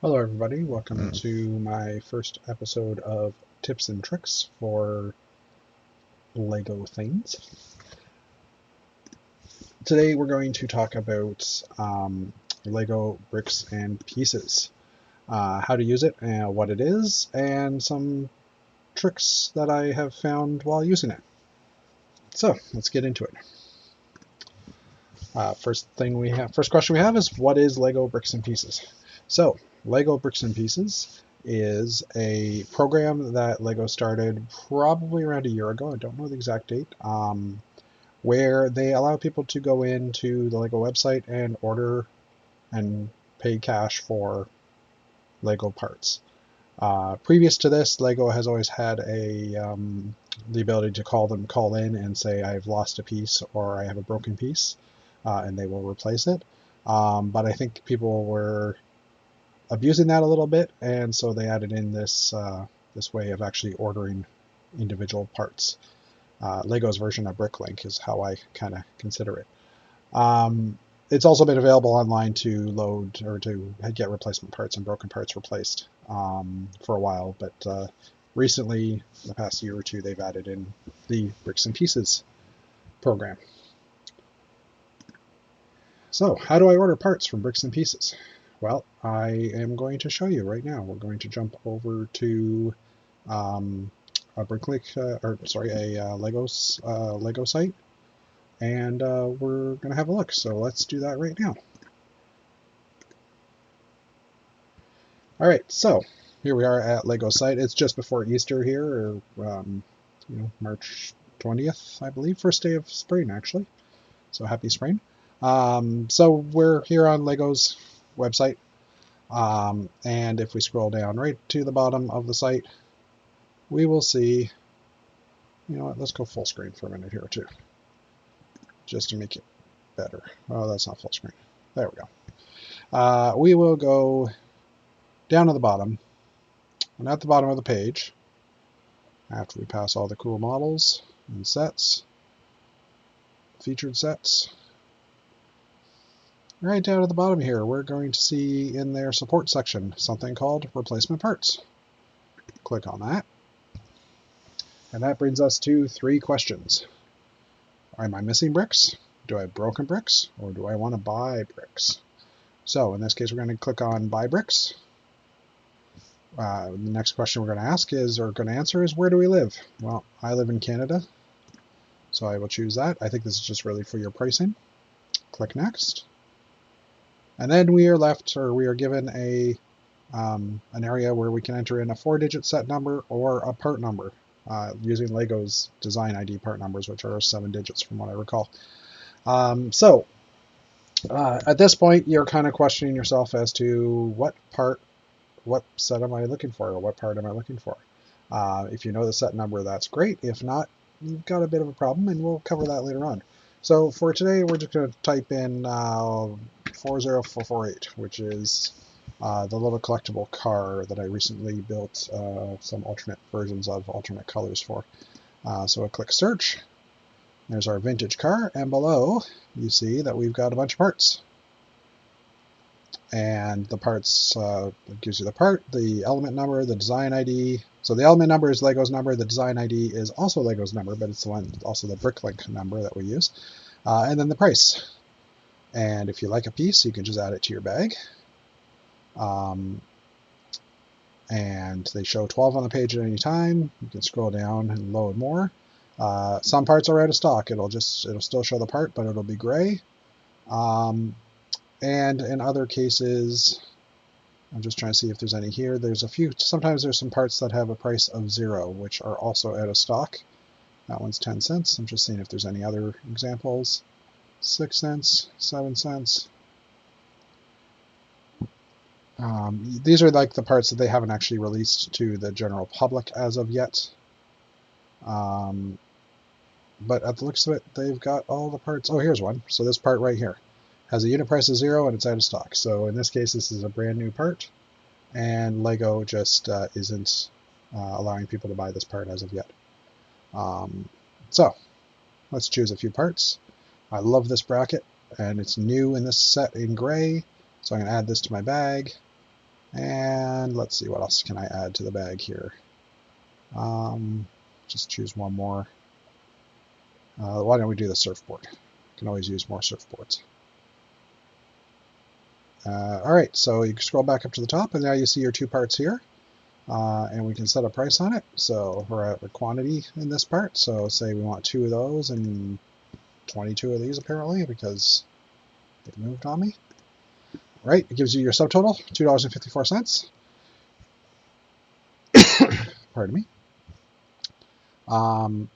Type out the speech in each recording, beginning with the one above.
Hello everybody, welcome to my first episode of Tips and Tricks for Lego things. Today we're going to talk about Lego bricks and pieces, how to use it and what it is, and some tricks that I have found while using it. So let's get into it. First question we have is, what is Lego bricks and pieces? So Lego bricks and pieces is a program that Lego started probably around a year ago. I don't know the exact date. Where they allow people to go into the Lego website and order and pay cash for Lego parts. Previous to this, Lego has always had the ability to call in and say, I've lost a piece or I have a broken piece, and they will replace it. But I think people were abusing that a little bit, and so they added in this way of actually ordering individual parts. Lego's version of Bricklink is how I kind of consider it. It's also been available online to load or to get replacement parts and broken parts replaced for a while, but recently, the past year or two, they've added in the Bricks and Pieces program. So, how do I order parts from Bricks and Pieces? Well, I am going to show you right now. We're going to jump over to a Bricklink, Lego site, and we're going to have a look. So let's do that right now. All right, so here we are at Lego site. It's just before Easter here, or March 20th, I believe, first day of spring actually. So happy spring. So we're here on Lego's website, and if we scroll down right to the bottom of the site, we will see, you know what, let's go full screen for a minute here too, just to make it better. Oh, that's not full screen. There we go. We will go down to the bottom, and at the bottom of the page, after we pass all the cool models and sets, featured sets, right down at the bottom here, we're going to see in their support section something called replacement parts. Click on that. And that brings us to 3 questions. Am I missing bricks? Do I have broken bricks? Or do I want to buy bricks? So in this case, we're going to click on buy bricks. The next question we're going to answer is, where do we live? Well, I live in Canada, so I will choose that. I think this is just really for your pricing. Click next. And then we are given an area where we can enter in a 4-digit set number or a part number using Lego's design ID part numbers, which are 7 digits from what I recall. At this point, you're kind of questioning yourself as to what set am I looking for, or what part am I looking for? If you know the set number, that's great. If not, you've got a bit of a problem, and we'll cover that later on. So for today, we're just going to type in 40448, which is the little collectible car that I recently built some alternate versions of, alternate colors for. So I click search. There's our vintage car, and below you see that we've got a bunch of parts. And the parts, it gives you the part, the element number, the design ID. So the element number is Lego's number, the design ID is also Lego's number, but it's also the Bricklink number that we use. And then the price. And if you like a piece, you can just add it to your bag. And they show 12 on the page at any time. You can scroll down and load more. Some parts are out of stock. It'll still show the part, but it'll be gray. And in other cases, I'm just trying to see if there's any here. Sometimes there's some parts that have a price of 0, which are also out of stock. That one's 10 cents. I'm just seeing if there's any other examples. 6 cents, 7 cents. These are like the parts that they haven't actually released to the general public as of yet. But at the looks of it, they've got all the parts. Oh, here's one. So this part right here has a unit price of 0 and it's out of stock. So in this case, this is a brand new part, and Lego just isn't allowing people to buy this part as of yet. So let's choose a few parts. I love this bracket, and it's new in this set in gray, so I'm going to add this to my bag, And let's see, what else can I add to the bag here? Just choose one more. Why don't we do the surfboard? Can always use more surfboards. All right, so you scroll back up to the top, and now you see your two parts here. And we can set a price on it. So we're at a quantity in this part. So say we want 2 of those and 22 of these apparently because it moved on me. Right, it gives you your subtotal, $2.54. Pardon me. And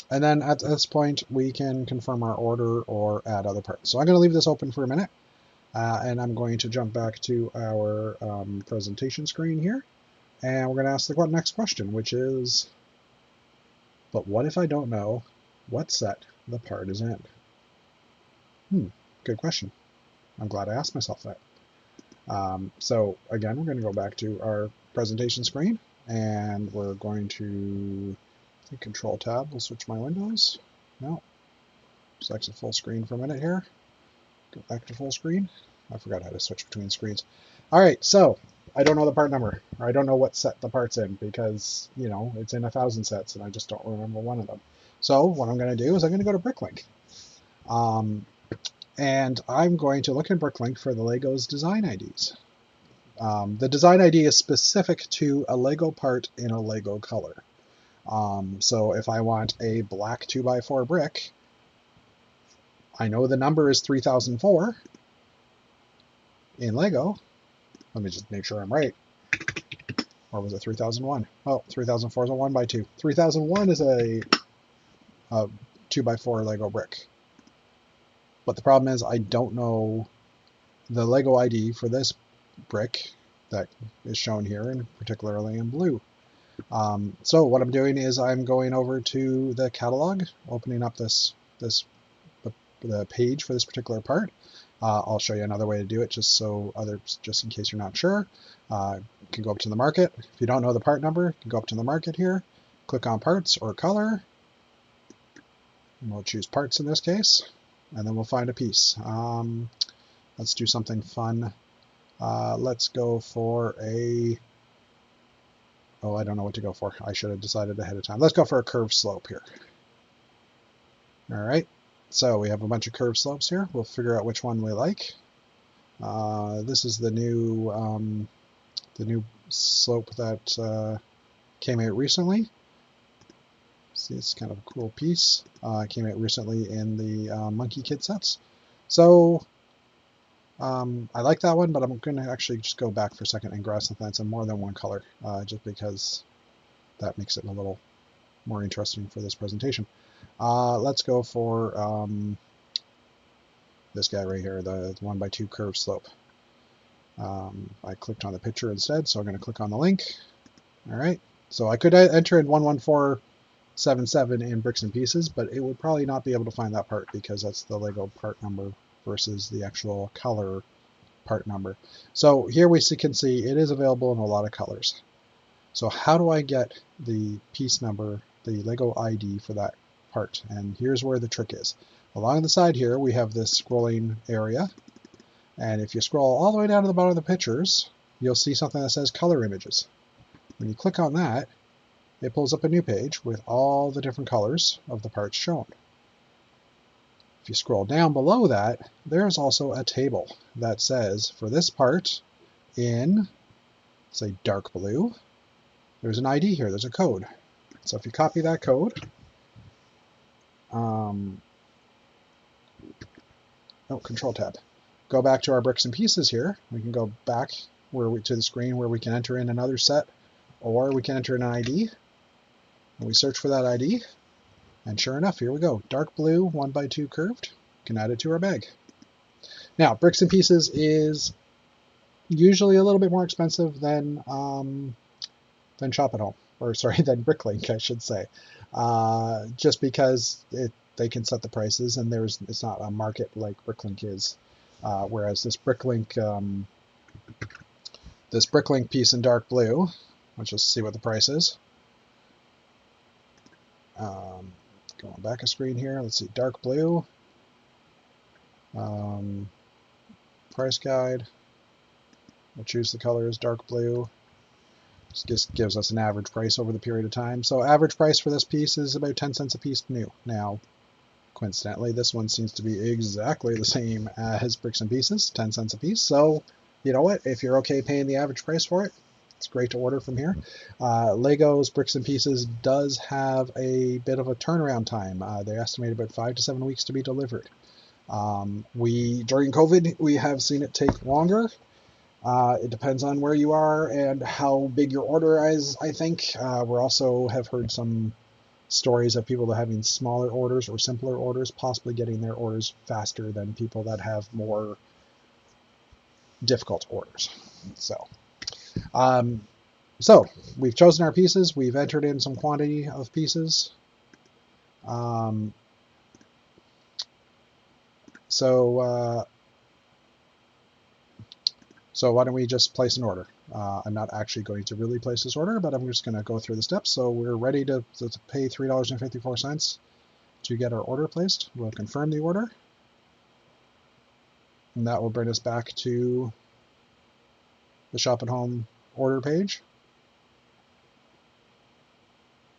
then at this point, we can confirm our order or add other parts. So I'm going to leave this open for a minute, and I'm going to jump back to our presentation screen here, and we're going to ask the next question, which is, but what if I don't know what set the part is in? Good question. I'm glad I asked myself that. So again, we're going to go back to our presentation screen, and we're going to Control Tab will switch my windows. No, select a full screen for a minute here. Go back to full screen. I forgot how to switch between screens. All right, so I don't know the part number, or I don't know what set the part's in because, you know, it's in 1,000 sets and I just don't remember one of them. So what I'm going to do is I'm going to go to Bricklink. And I'm going to look in Bricklink for the Lego's design IDs. The design ID is specific to a Lego part in a Lego color. So if I want a black 2x4 brick, I know the number is 3004 in Lego. Let me just make sure I'm right. Or was it 3001? Oh, 3004 is a 1x2. 3001 is a 2x4 Lego brick. But the problem is I don't know the Lego ID for this brick that is shown here, and particularly in blue. So what I'm doing is I'm going over to the catalog, opening up the page for this particular part. I'll show you another way to do it, just in case you're not sure. You can go up to the market. If you don't know the part number, you can go up to the market here, click on parts or color, and we'll choose parts in this case, and then we'll find a piece. Let's do something fun. Let's go for a, oh, I don't know what to go for. I should have decided ahead of time. Let's go for a curved slope here. All right, so we have a bunch of curved slopes here. We'll figure out which one we like. This is the new slope that came out recently. See, it's kind of a cool piece. Came out recently in the Monkey Kid sets. So I like that one, but I'm going to actually just go back for a second and grab something that's in more than one color, just because that makes it a little more interesting for this presentation. Let's go for this guy right here, the 1x2 curved slope. I clicked on the picture instead, so I'm going to click on the link. All right, so I could enter in 11477 in bricks and pieces, but it would probably not be able to find that part because that's the Lego part number versus the actual color part number. So here we can see it is available in a lot of colors. So how do I get the piece number, the Lego ID for that part? And here's where the trick is. Along the side here, we have this scrolling area. And if you scroll all the way down to the bottom of the pictures, you'll see something that says color images. When you click on that, it pulls up a new page with all the different colors of the parts shown. If you scroll down below that, there's also a table that says for this part in, say, dark blue, there's an ID here, there's a code. So if you copy that code, Control Tab. Go back to our bricks and pieces here. We can go back to the screen where we can enter in another set, or we can enter in an ID. And we search for that ID, and sure enough, here we go. Dark blue, 1x2 curved. We can add it to our bag. Now, bricks and pieces is usually a little bit more expensive than Shop at Home, or sorry, than Bricklink, I should say, just because they can set the prices, and it's not a market like Bricklink is. Whereas this Bricklink piece in dark blue, let's just see what the price is. Going back a screen here, let's see, dark blue, price guide, We'll choose the color as dark blue. Just gives us an average price over the period of time. So average price for this piece is about 10 cents a piece new. Now, coincidentally, this one seems to be exactly the same as Bricks and Pieces, 10 cents a piece. So, you know what? If you're okay paying the average price for it, it's great to order from here. Lego's Bricks and Pieces does have a bit of a turnaround time. They estimate about 5 to 7 weeks to be delivered. During COVID, we have seen it take longer. It depends on where you are and how big your order is, I think. We also have heard some stories of people that having smaller orders or simpler orders, possibly getting their orders faster than people that have more difficult orders. So we've chosen our pieces. We've entered in some quantity of pieces. Um, so why don't we just place an order? I'm not actually going to really place this order, but I'm just going to go through the steps. So we're ready to pay $3.54 to get our order placed. We'll confirm the order, and that will bring us back to the Shop at Home order page.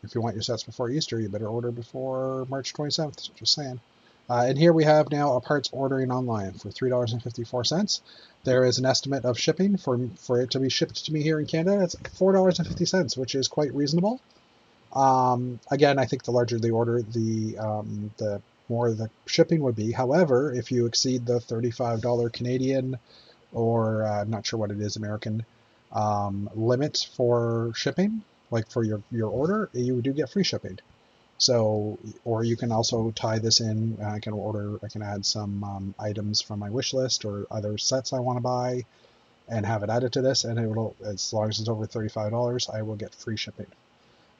If you want your sets before Easter, you better order before March 27th, just saying. And here we have now a parts ordering online for $3.54. There is an estimate of shipping for it to be shipped to me here in Canada. It's $4.50, which is quite reasonable. Again, I think the larger the order, the more the shipping would be. However, if you exceed the $35 Canadian, or I'm not sure what it is, American, limit for shipping, like for your order, you do get free shipping. So, or you can also tie this in. I can add some items from my wish list or other sets I want to buy, and have it added to this, and it will, as long as it's over $35, I will get free shipping.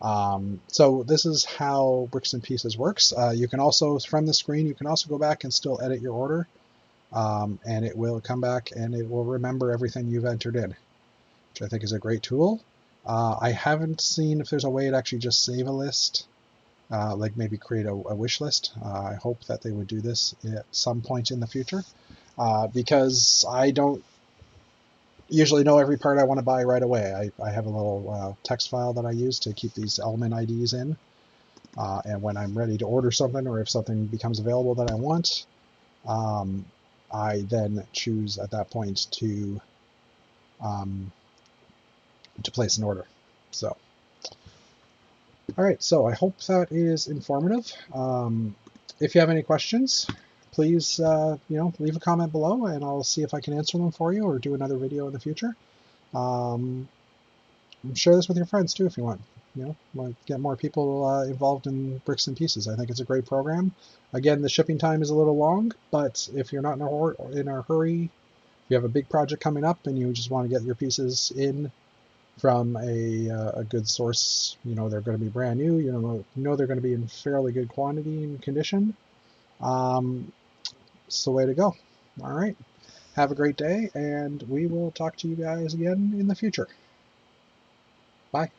So this is how Bricks and Pieces works. You can also, from the screen, you can also go back and still edit your order, and it will come back and it will remember everything you've entered in, which I think is a great tool. I haven't seen if there's a way to actually just save a list. Like maybe create a wish list. I hope that they would do this at some point in the future, because I don't usually know every part I want to buy right away. I have a little text file that I use to keep these element IDs in, and when I'm ready to order something, or if something becomes available that I want, I then choose at that point to place an order. So. All right, so I hope that is informative. If you have any questions, please leave a comment below, and I'll see if I can answer them for you or do another video in the future. Share this with your friends too if you want. Want to get more people involved in Bricks and Pieces. I think it's a great program. Again, the shipping time is a little long, but if you're not in a hurry, if you have a big project coming up and you just want to get your pieces in from a good source, they're going to be brand new, they're going to be in fairly good quantity and condition, it's the way to go. All right, have a great day, and we will talk to you guys again in the future. Bye.